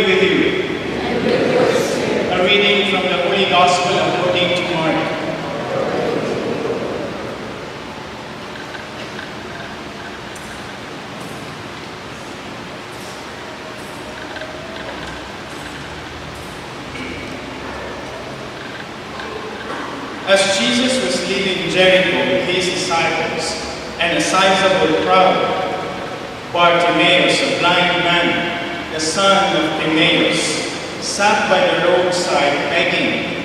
with you. A reading from the Holy Gospel according to Mark. As Jesus was leaving Jericho with his disciples and a sizable crowd, Bartimaeus, a blind man, the son of Timaeus, sat by the roadside begging.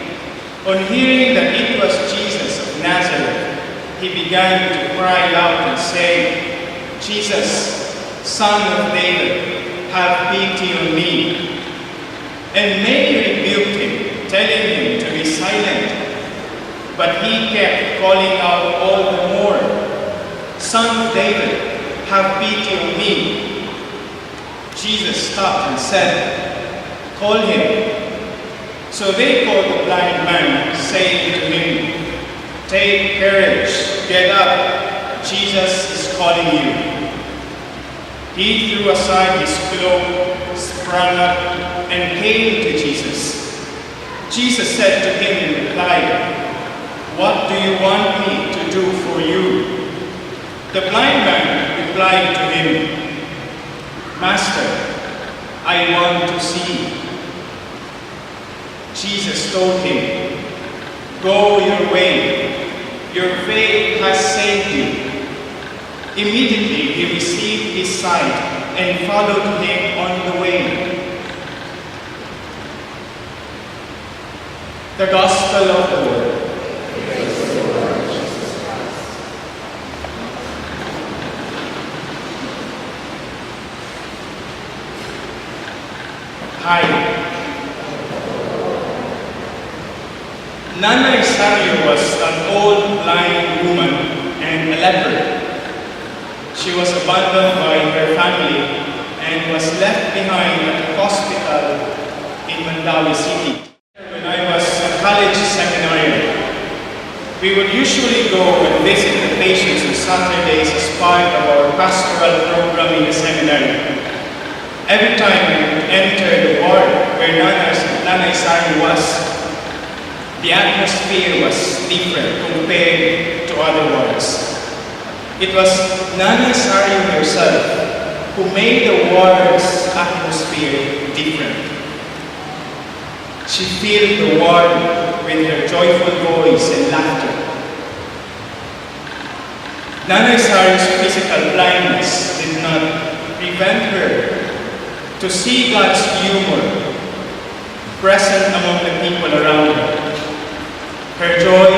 On hearing that it was Jesus of Nazareth, he began to cry out and say, "Jesus, Son of David, have pity on me." And many rebuked him, telling him to be silent. But he kept calling out all the more, "Son of David, have pity on me." Jesus stopped and said, "Call him." So they called the blind man, saying to him, "Take courage, get up, Jesus is calling you." He threw aside his cloak, sprang up, and came to Jesus. Jesus said to him in reply, "What do you want me to do for you?" The blind man replied to him, "Master, I want to see." Jesus told him, "Go your way, your faith has saved you." Immediately he received his sight and followed him on the way. The Gospel of the Lord. Hi. Nana Isario was an old blind woman and a leper. She was abandoned by her family and was left behind at a hospital in Mandawi City. When I was a college seminarian, we would usually go and visit the patients on Saturdays as part of our pastoral program in the seminary. Every time we would enter the ward where Nana Isario was, the atmosphere was different compared to other wards. It was Nana Isario herself who made the ward's atmosphere different. She filled the ward with her joyful voice and laughter. Nana Isario's physical blindness did not prevent her to see God's humor present among the people around her. Her joy,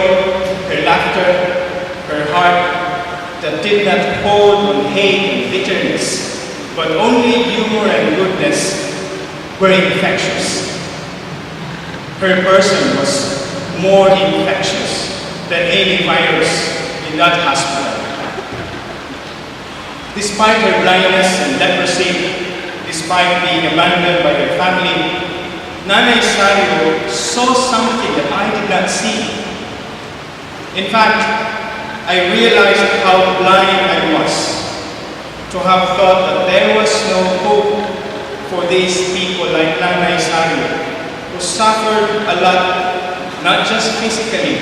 her laughter, her heart that did not hold on hate and bitterness, but only humor and goodness, were infectious. Her person was more infectious than any virus in that hospital. Despite her blindness and leprosy, despite being abandoned by her family, Nana Isario saw something that I did not see. In fact, I realized how blind I was to have thought that there was no hope for these people like Nana Isario, who suffered a lot, not just physically,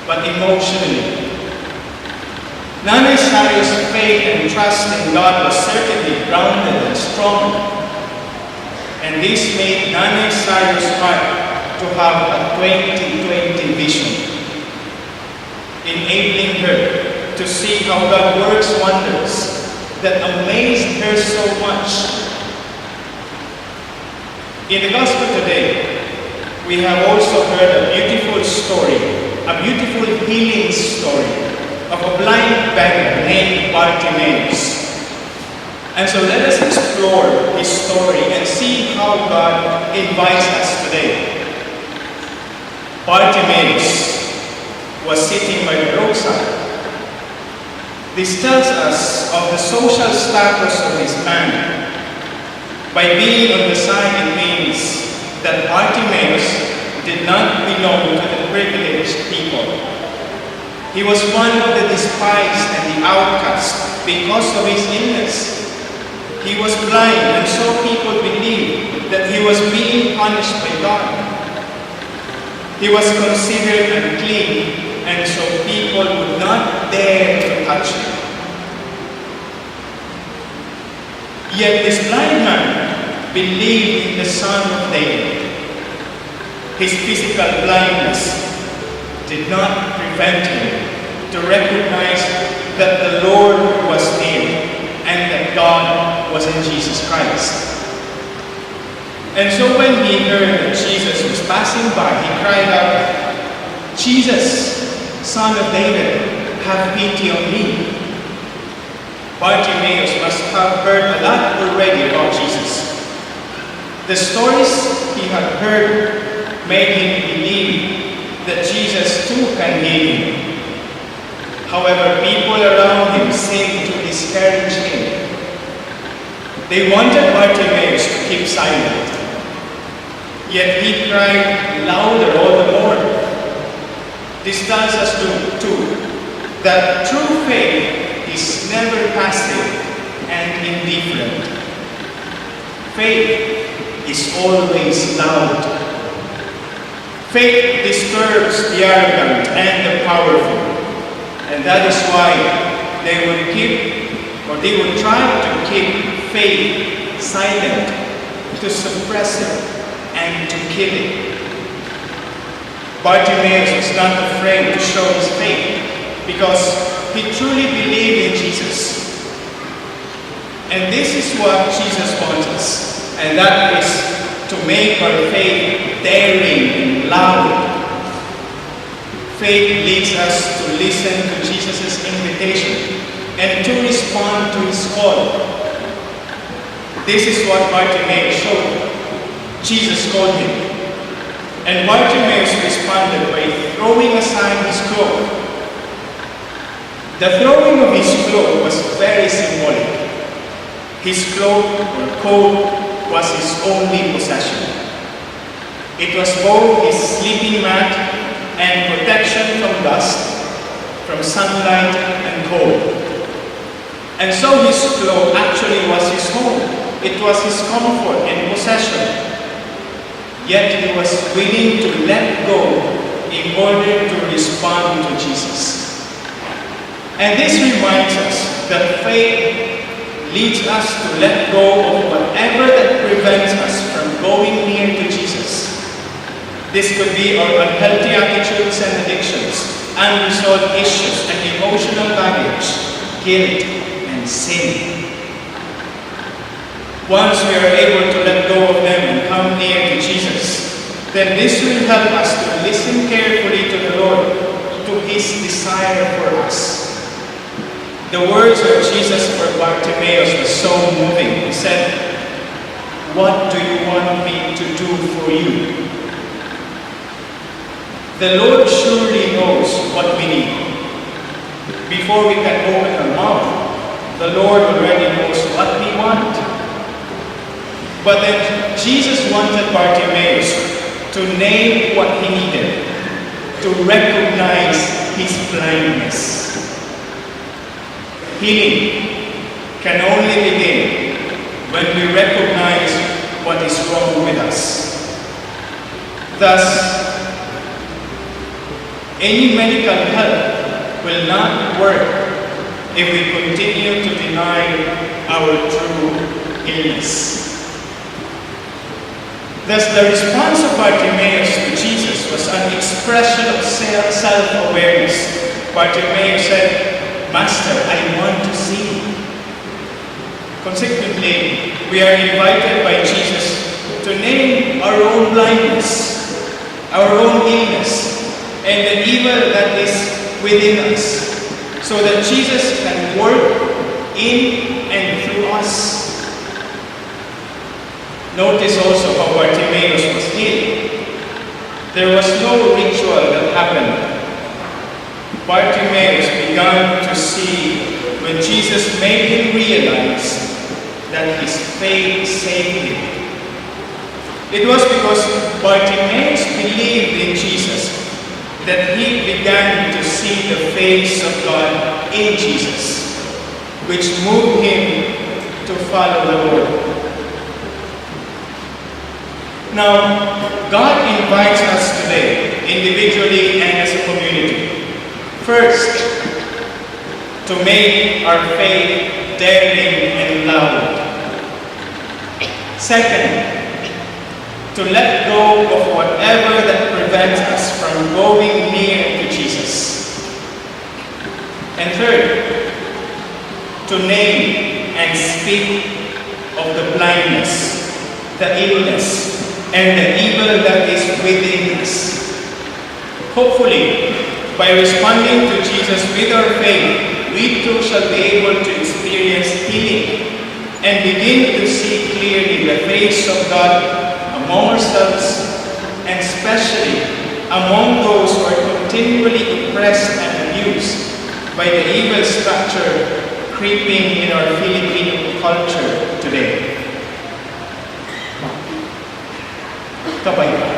but emotionally. Nana Isario's faith and trust in God was certainly grounded and strong. And this made Nana Isario's heart to have a 20/20 vision, enabling her to see how God works wonders that amazed her so much. In the Gospel today, we have also heard a beautiful story, a beautiful healing story of a blind beggar named Bartimaeus. And so let us explore his story and see how God invites us today. Bartimaeus was sitting by the roadside. This tells us of the social status of this man. By being on the side, it means that Bartimaeus did not belong to the privileged people. He was one of the despised and the outcast because of his illness. He was blind, and so people believed that punished by God. He was considered unclean, and so people would not dare to touch him. Yet this blind man believed in the Son of David. His physical blindness did not prevent him to recognize that the Lord was near and that God was in Jesus Christ. And so when he heard that Jesus was passing by, he cried out, "Jesus, Son of David, have pity on me." Bartimaeus must have heard a lot already about Jesus. The stories he had heard made him believe that Jesus too can heal him. However, people around him seemed to discourage him. They wanted Bartimaeus to keep silent. Yet he cried louder all the more. This tells us too that true faith is never passive and indifferent. Faith is always loud. Faith disturbs the arrogant and the powerful. And that is why they would try to keep faith silent, to suppress it, and to kill it. Bartimaeus was not afraid to show his faith because he truly believed in Jesus. And this is what Jesus wants us, and that is to make our faith daring and loud. Faith leads us to listen to Jesus' invitation and to respond to his call. This is what Bartimaeus showed. Jesus called him, and Bartimaeus responded by throwing aside his cloak. The throwing of his cloak was very symbolic. His cloak or coat was his only possession. It was both his sleeping mat and protection from dust, from sunlight and cold. And so his cloak actually was his home. It was his comfort and possession. Yet he was willing to let go in order to respond to Jesus. And this reminds us that faith leads us to let go of whatever that prevents us from going near to Jesus. This could be our unhealthy attitudes and addictions, unresolved issues and emotional baggage, guilt and sin. Once we are able to let go of them and come near to Jesus, then this will help us to listen carefully to the Lord, to his desire for us. The words of Jesus for Bartimaeus were so moving. He said, "What do you want me to do for you?" The Lord surely knows what we need. Before we can open our mouth, the Lord already knows what we want. But then Jesus wanted Bartimaeus to name what he needed, to recognize his blindness. Healing can only begin when we recognize what is wrong with us. Thus, any medical help will not work if we continue to deny our true illness. Thus, the response of Bartimaeus to Jesus was an expression of self-awareness. Bartimaeus said, "Master, I want to see." Consequently, we are invited by Jesus to name our own blindness, our own illness, and the evil that is within us, so that Jesus can work in and through us. Notice also how Bartimaeus was healed. There was no ritual that happened. Bartimaeus began to see when Jesus made him realize that his faith saved him. It was because Bartimaeus believed in Jesus that he began to see the face of God in Jesus, which moved him to follow the Lord. Now, God invites us today, individually and as a community. First, to make our faith daring and loud. Second, to let go of whatever that prevents us from going near to Jesus. And third, to name and speak of the blindness, the illness, and the evil that is within us. Hopefully, by responding to Jesus with our faith, we too shall be able to experience healing and begin to see clearly the face of God among ourselves, and especially among those who are continually oppressed and abused by the evil structure creeping in our Filipino culture today. Kabayan.